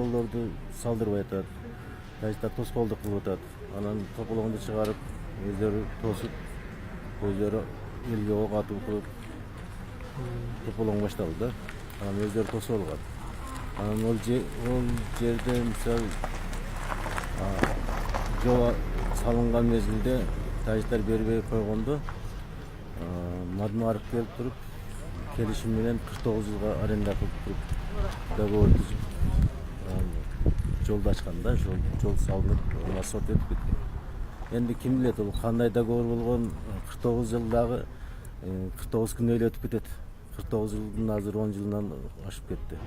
жолдорду салдырбай атат, тажиттар тоскоолдук кылып атат. Анан топологонду чыгарып, өздөрү тосуп, өздөрү элге ок атып кылып тополоң башталды да. Анан өздөрү тосуп алган. Анан ол жерде мисалы жол салынган мезгилде тажиттар бербей койгондо мадмаров келип туруп келишим менен 49 жылга аренда кылып туруп договор түзүп жолду ачкан да, жол салынып, ана сот өтүп кеткен. Энди ким билет, бул кандай договор болгон, 49 жылдагы 49 күн эле өтүп кетет. 49 жылдын азыр 10 жылынан ашып кетти.